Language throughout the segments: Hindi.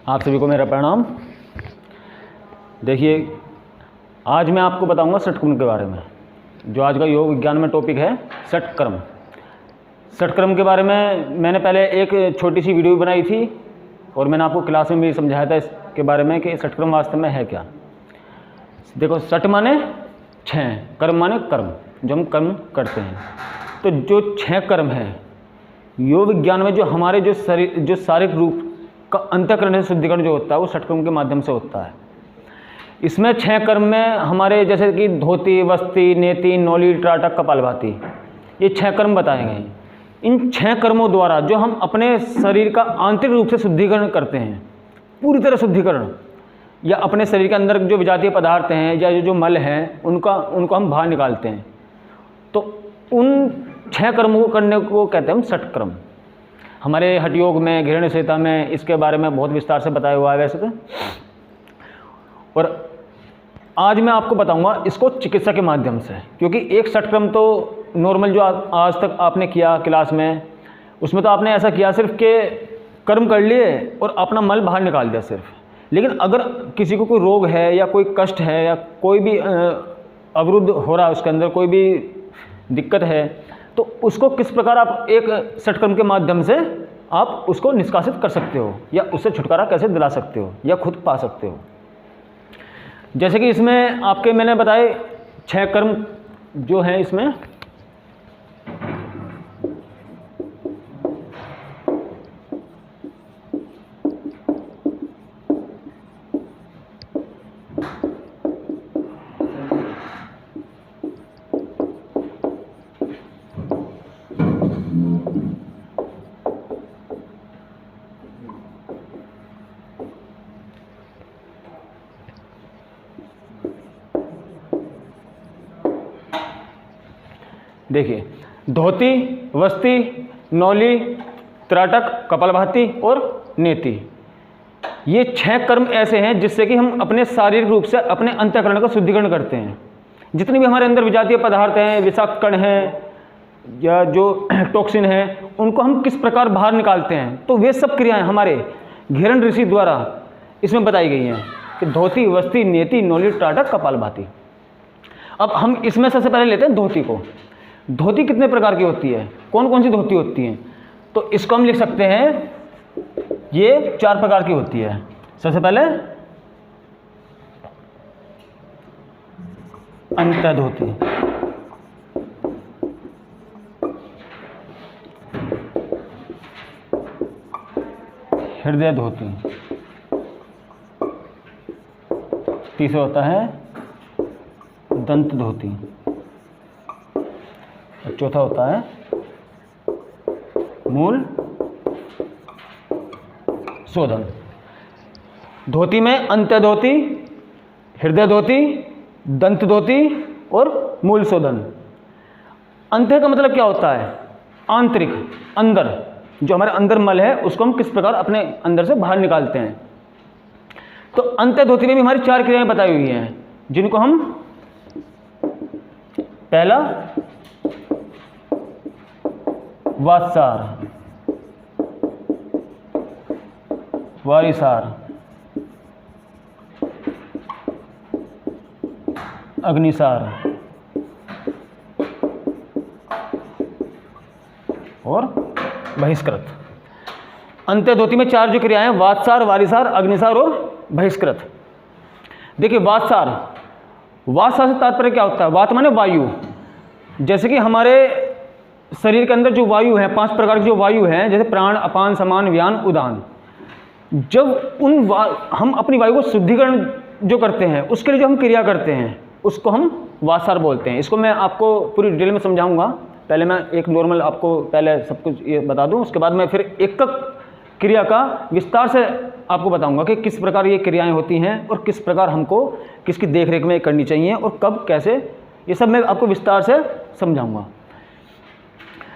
आप सभी को मेरा प्रणाम। देखिए, आज मैं आपको बताऊंगा षटक्रम के बारे में। जो आज का योग विज्ञान में टॉपिक है षटक्रम। षटक्रम के बारे में मैंने पहले एक छोटी सी वीडियो बनाई थी और मैंने आपको क्लास में भी समझाया था इसके बारे में कि षटक्रम वास्तव में है क्या। देखो, षट माने 6, कर्म माने कर्म, जो हम कर्म करते हैं। तो जो 6 कर्म है योग विज्ञान में, जो हमारे जो शारीरिक रूप का अंतःकरण से शुद्धिकरण जो होता है वो षटक्रम के माध्यम से होता है। इसमें 6 कर्म में हमारे जैसे कि धोती, वस्ती, नेति, नौली, त्राटक, कपालभाति, ये 6 कर्म बताए गए हैं। इन 6 कर्मों द्वारा जो हम अपने शरीर का आंतरिक रूप से शुद्धिकरण करते हैं, पूरी तरह शुद्धिकरण, या अपने शरीर के अंदर जो विजातीय पदार्थ हैं या जो मल हैं उनको हम बाहर निकालते हैं, तो उन 6 कर्मों को करने को कहते हैं हम षटक्रम। हमारे हठ योग में, घृण संहिता में इसके बारे में बहुत विस्तार से बताया हुआ है वैसे तो। और आज मैं आपको बताऊंगा इसको चिकित्सा के माध्यम से, क्योंकि एक षटक्रम तो नॉर्मल जो आज तक आपने किया क्लास में, उसमें तो आपने ऐसा किया सिर्फ के कर्म कर लिए और अपना मल बाहर निकाल दिया सिर्फ। लेकिन अगर किसी को कोई रोग है या कोई कष्ट है या कोई भी अवरुद्ध हो रहा है, उसके अंदर कोई भी दिक्कत है, तो उसको किस प्रकार आप एक षटक्रम के माध्यम से आप उसको निष्कासित कर सकते हो या उससे छुटकारा कैसे दिला सकते हो या खुद पा सकते हो। जैसे कि इसमें आपके मैंने बताए 6 कर्म जो हैं इसमें, देखिए, धोती, वस्ती, नौली, त्राटक, कपालभाति और नेति, ये 6 कर्म ऐसे हैं जिससे कि हम अपने शारीरिक रूप से अपने अंतःकरण का शुद्धिकरण करते हैं। जितने भी हमारे अंदर विजातीय पदार्थ हैं, विषाक्त कण हैं या जो टॉक्सिन है, उनको हम किस प्रकार बाहर निकालते हैं, तो वे सब क्रियाएं हमारे घिरण ऋषि द्वारा इसमें बताई गई हैं कि धोती, वस्ती, नेति, नौली, त्राटक, कपालभाति। अब हम इसमें सबसे पहले लेते हैं धोती को। धोती कितने प्रकार की होती है, कौन कौन सी धोती होती हैं, तो इसको हम लिख सकते हैं, ये 4 प्रकार की होती है। सबसे पहले अंतः धोती, हृदय धोती, तीसरा होता है दंत धोती, चौथा होता है मूल शोधन। धोती में अंत्य धोती, हृदय धोती, दंत धोती और मूल शोधन। अंत्य का मतलब क्या होता है, आंतरिक, अंदर, जो हमारे अंदर मल है उसको हम किस प्रकार अपने अंदर से बाहर निकालते हैं। तो अंत्य धोती में भी हमारी 4 क्रियाएं बताई हुई हैं, जिनको हम पहला वातसार, वारिसार, अग्निसार और बहिष्कृत। अंत्य धोती में 4 जो क्रियाएं हैं, वातसार, वारिसार, अग्निसार और बहिष्कृत। देखिए, वातसार से तात्पर्य क्या होता है। वात माने वायु। जैसे कि हमारे शरीर के अंदर जो वायु है, 5 प्रकार की जो वायु हैं, जैसे प्राण, अपान, समान, व्यान, उदान। जब हम अपनी वायु को शुद्धिकरण जो करते हैं, उसके लिए जो हम क्रिया करते हैं, उसको हम वातसार बोलते हैं। इसको मैं आपको पूरी डिटेल में समझाऊंगा। पहले मैं एक नॉर्मल आपको पहले सब कुछ ये बता दूं, उसके बाद मैं फिर एक क्रिया का विस्तार से आपको बताऊंगा कि किस प्रकार ये क्रियाएं होती हैं और किस प्रकार हमको किसकी देखरेख में करनी चाहिए और कब कैसे, ये सब मैं आपको विस्तार से समझाऊंगा।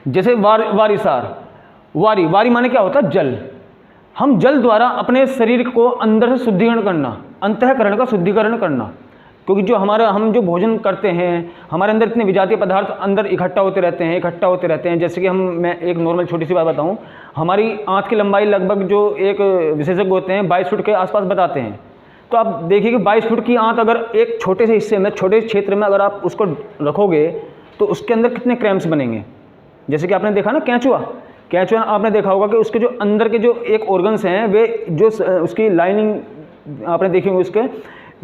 जैसे वारिसार, वारी माने क्या होता है, जल। हम जल द्वारा अपने शरीर को अंदर से शुद्धिकरण करना, अंतःकरण का शुद्धिकरण करना, क्योंकि जो हम जो भोजन करते हैं, हमारे अंदर इतने विजातीय पदार्थ अंदर इकट्ठा होते रहते हैं। जैसे कि मैं एक नॉर्मल छोटी सी बात बताऊं, हमारी आंत की लंबाई लगभग जो एक विशेषज्ञ होते हैं 22 फुट के आसपास बताते हैं। तो आप देखिए कि 22 फुट की आंत अगर एक छोटे से हिस्से में, छोटे क्षेत्र में अगर आप उसको रखोगे तो उसके अंदर कितने क्रैम्प्स बनेंगे। जैसे कि आपने देखा ना केंचुआ आपने देखा होगा कि उसके जो अंदर के जो एक ऑर्गन्स हैं, वे जो उसकी लाइनिंग आपने देखी होगी, उसके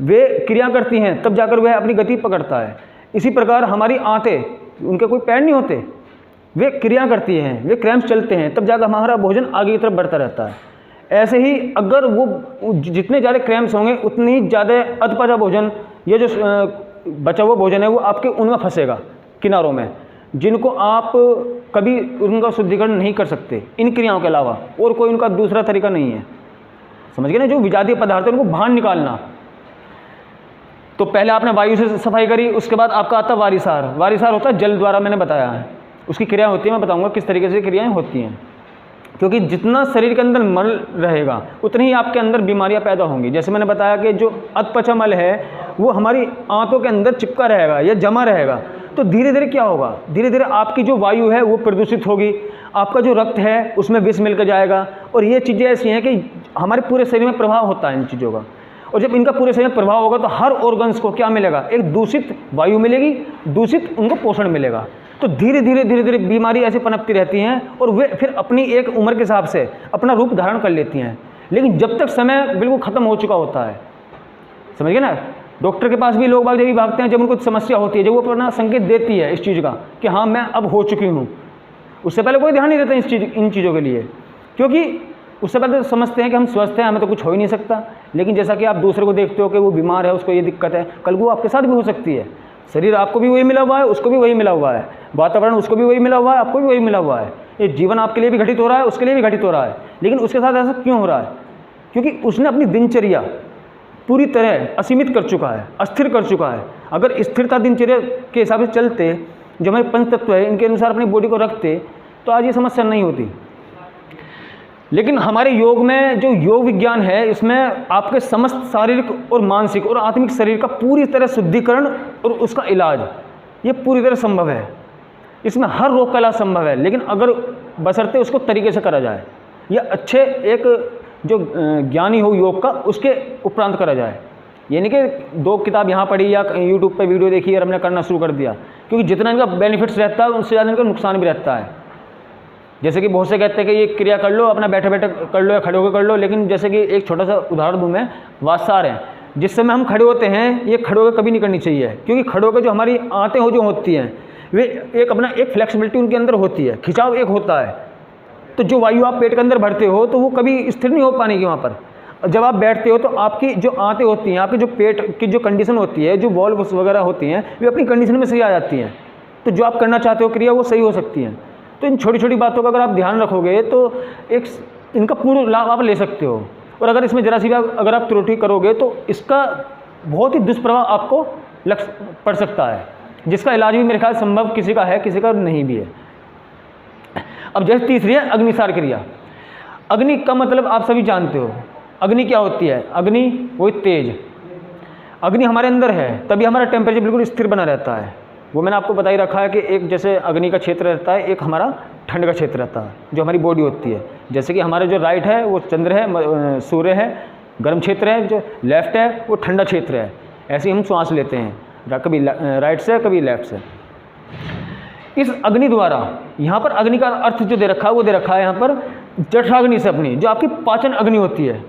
वे क्रिया करती हैं, तब जाकर वह अपनी गति पकड़ता है। इसी प्रकार हमारी आंतें, उनके कोई पैर नहीं होते, वे क्रिया करती हैं, वे क्रैम्प्स चलते हैं, तब जाकर हमारा भोजन आगे की तरफ बढ़ता रहता है। ऐसे ही अगर वो जितने ज़्यादा क्रैम्प्स होंगे उतनी ज़्यादा अधपचा भोजन, ये जो बचा हुआ भोजन है वो आपके उनमें फंसेगा किनारों में, जिनको आप कभी उनका शुद्धिकरण नहीं कर सकते इन क्रियाओं के अलावा, और कोई उनका दूसरा तरीका नहीं है। समझ गए ना, जो विजातीय पदार्थ है उनको बाहर निकालना। तो पहले आपने वायु से सफाई करी, उसके बाद आपका आता वारिसार। वारिसार होता है जल द्वारा, मैंने बताया है उसकी क्रिया होती है, मैं बताऊंगा किस तरीके से क्रियाएं होती हैं। क्योंकि जितना शरीर के अंदर मल रहेगा उतनी ही आपके अंदर बीमारियां पैदा होंगी। जैसे मैंने बताया कि जो अधपचा मल है वो हमारी आंतों के अंदर चिपका रहेगा या जमा रहेगा, तो धीरे धीरे क्या होगा, धीरे धीरे आपकी जो वायु है वो प्रदूषित होगी, आपका जो रक्त है उसमें विष मिलकर जाएगा। और ये चीज़ें ऐसी हैं कि हमारे पूरे शरीर में प्रभाव होता है इन चीज़ों का, और जब इनका पूरे शरीर में प्रभाव होगा तो हर ऑर्गन्स को क्या मिलेगा, एक दूषित वायु मिलेगी, दूषित उनको पोषण मिलेगा। तो धीरे धीरे बीमारी ऐसे पनपती रहती हैं और वे फिर अपनी एक उम्र के हिसाब से अपना रूप धारण कर लेती हैं। लेकिन जब तक समय बिल्कुल ख़त्म हो चुका होता है, समझ गए ना, डॉक्टर के पास भी लोग बाग जब भी भागते हैं जब उनको समस्या होती है, जब वो अपना संकेत देती है इस चीज़ का कि हाँ मैं अब हो चुकी हूँ, उससे पहले कोई ध्यान नहीं देता इन चीज़ों के लिए, क्योंकि उससे पहले तो समझते हैं कि हम स्वस्थ हैं, हमें तो कुछ हो ही नहीं सकता। लेकिन जैसा कि आप दूसरे को देखते हो कि वो बीमार है, उसको ये दिक्कत है, कल वो आपके साथ भी हो सकती है। शरीर आपको भी वही मिला हुआ है, उसको भी वही मिला हुआ है, वातावरण उसको भी वही मिला हुआ है, आपको भी वही मिला हुआ है। ये जीवन आपके लिए भी घटित हो रहा है, उसके लिए भी घटित हो रहा है। लेकिन उसके साथ ऐसा क्यों हो रहा है, क्योंकि उसने अपनी दिनचर्या पूरी तरह असीमित कर चुका है, अस्थिर कर चुका है। अगर स्थिरता दिनचर्या के हिसाब से चलते, जो हमारे पंच तत्व है इनके अनुसार अपनी बॉडी को रखते, तो आज ये समस्या नहीं होती। लेकिन हमारे योग में जो योग विज्ञान है, इसमें आपके समस्त शारीरिक और मानसिक और आत्मिक शरीर का पूरी तरह शुद्धिकरण और उसका इलाज ये पूरी तरह संभव है। इसमें हर रोग का इलाज संभव है, लेकिन अगर बशर्ते उसको तरीके से करा जाए, या अच्छे एक जो ज्ञानी हो योग का उसके उपरांत करा जाए। ये नहीं कि दो किताब यहाँ पढ़ी या यूट्यूब पे वीडियो देखी और हमने करना शुरू कर दिया, क्योंकि जितना इनका बेनिफिट्स रहता है उससे ज़्यादा इनका नुकसान भी रहता है। जैसे कि बहुत से कहते हैं कि ये क्रिया कर लो, अपना बैठे बैठे कर लो या खड़े होकर कर लो, लेकिन जैसे कि एक छोटा सा उदाहरण दूँ मैं, वासार है, जिस समय हम खड़े होते हैं ये खड़े होकर कभी नहीं करनी चाहिए, क्योंकि खड़े होकर जो हमारी आंतें जो होती हैं वे एक अपना एक फ्लेक्सिबिलिटी उनके अंदर होती है, खिंचाव एक होता है। तो जो वायु आप पेट के अंदर भरते हो तो वो कभी स्थिर नहीं हो पाएगी वहाँ पर। जब आप बैठते हो तो आपकी जो आंतें होती हैं, आपके जो पेट की जो कंडीशन होती है, जो वॉल्व वगैरह होती हैं, वे अपनी कंडीशन में सही आ जाती हैं। तो जो आप करना चाहते हो क्रिया वो सही हो सकती हैं। तो इन छोटी छोटी बातों का अगर आप ध्यान रखोगे तो एक इनका पूर्ण लाभ आप ले सकते हो। और अगर इसमें जरा सी भी अगर आप त्रुटि करोगे तो इसका बहुत ही दुष्प्रभाव आपको पड़ सकता है, जिसका इलाज भी मेरे ख्याल संभव किसी का है, किसी का नहीं भी है। अब जैसे तीसरी है अग्निसार क्रिया। अग्नि का मतलब आप सभी जानते हो, अग्नि क्या होती है, अग्नि वही तेज। अग्नि हमारे अंदर है तभी हमारा टेम्परेचर बिल्कुल स्थिर बना रहता है। वो मैंने आपको बता ही रखा है कि एक जैसे अग्नि का क्षेत्र रहता है, एक हमारा ठंड का क्षेत्र रहता है, जो हमारी बॉडी होती है। जैसे कि हमारे जो राइट है वो चंद्र है, सूर्य है, गर्म क्षेत्र है, जो लेफ्ट है वो ठंडा क्षेत्र है। ऐसे ही हम श्वास लेते हैं, कभी राइट से कभी लेफ्ट से। इस अग्नि द्वारा, यहाँ पर अग्नि का अर्थ जो दे रखा है वो दे रखा है यहाँ पर जठराग्नि से, अपनी जो आपकी पाचन अग्नि होती है,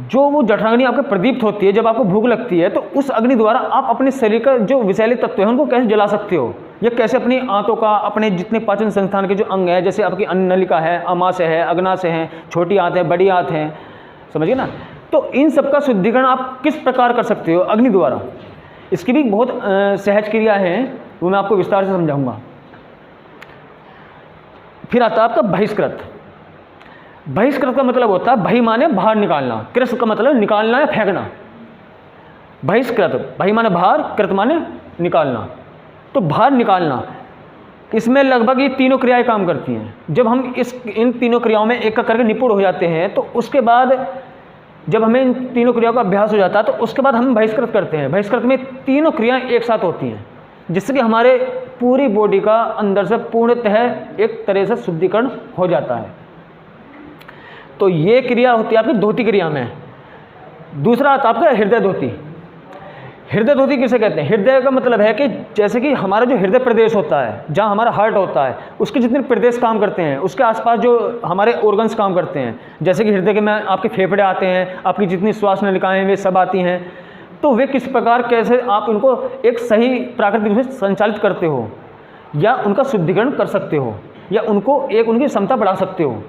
जो वो जठराग्नि आपके प्रदीप्त होती है जब आपको भूख लगती है, तो उस अग्नि द्वारा आप अपने शरीर का जो विषैले तत्व है उनको कैसे जला सकते हो, या कैसे अपनी आंतों का, अपने जितने पाचन संस्थान के जो अंग है, जैसे आपकी अन्न नलिका है, अमाशय है, अग्नाशय है, छोटी आंत है, बड़ी आंत है, समझिए ना। तो इन सब का शुद्धिकरण आप किस प्रकार कर सकते हो अग्नि द्वारा, इसकी भी बहुत सहज क्रिया है, वो मैं आपको विस्तार से समझाऊंगा। फिर आता है आपका बहिष्कृत। बहिष्कृत का मतलब होता है, बहि माने बाहर निकालना, कृत का मतलब निकालना या फेंकना। बहिष्कृत, बहि माने बाहर, कृत माने निकालना। तो बाहर निकालना, इसमें लगभग ये तीनों क्रियाएं काम करती हैं। जब हम इन तीनों क्रियाओं में एक एक करके निपुण हो जाते हैं तो उसके बाद जब हमें इन तीनों क्रियाओं का अभ्यास हो जाता है तो उसके बाद हम बहिष्कृत करते हैं। बहिष्कृत में तीनों क्रियाएं एक साथ होती हैं, जिससे कि हमारे पूरी बॉडी का अंदर से पूर्णतः एक तरह से शुद्धिकरण हो जाता है। तो ये क्रिया होती है आपकी धोती क्रिया में। दूसरा आता है आपका हृदय धोती। हृदय धोती किसे कहते हैं? हृदय का मतलब है कि जैसे कि हमारा जो हृदय प्रदेश होता है, जहाँ हमारा हार्ट होता है, उसके जितने प्रदेश काम करते हैं, उसके आसपास जो हमारे ऑर्गन्स काम करते हैं, जैसे कि हृदय के में आपके फेफड़े आते हैं, आपकी जितनी श्वास नलिकाएं वे सब आती हैं, तो वे किस प्रकार कैसे आप उनको एक सही प्राकृतिक रूप से संचालित करते हो, या उनका शुद्धिकरण कर सकते हो, या उनको एक उनकी क्षमता बढ़ा सकते हो।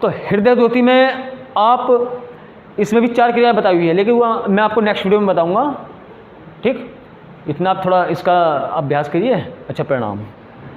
तो हृदय धोती में आप, इसमें भी 4 क्रियाएं बताई हुई है, लेकिन वो मैं आपको नेक्स्ट वीडियो में बताऊंगा। ठीक, इतना आप थोड़ा इसका अभ्यास कीजिए। अच्छा, प्रणाम।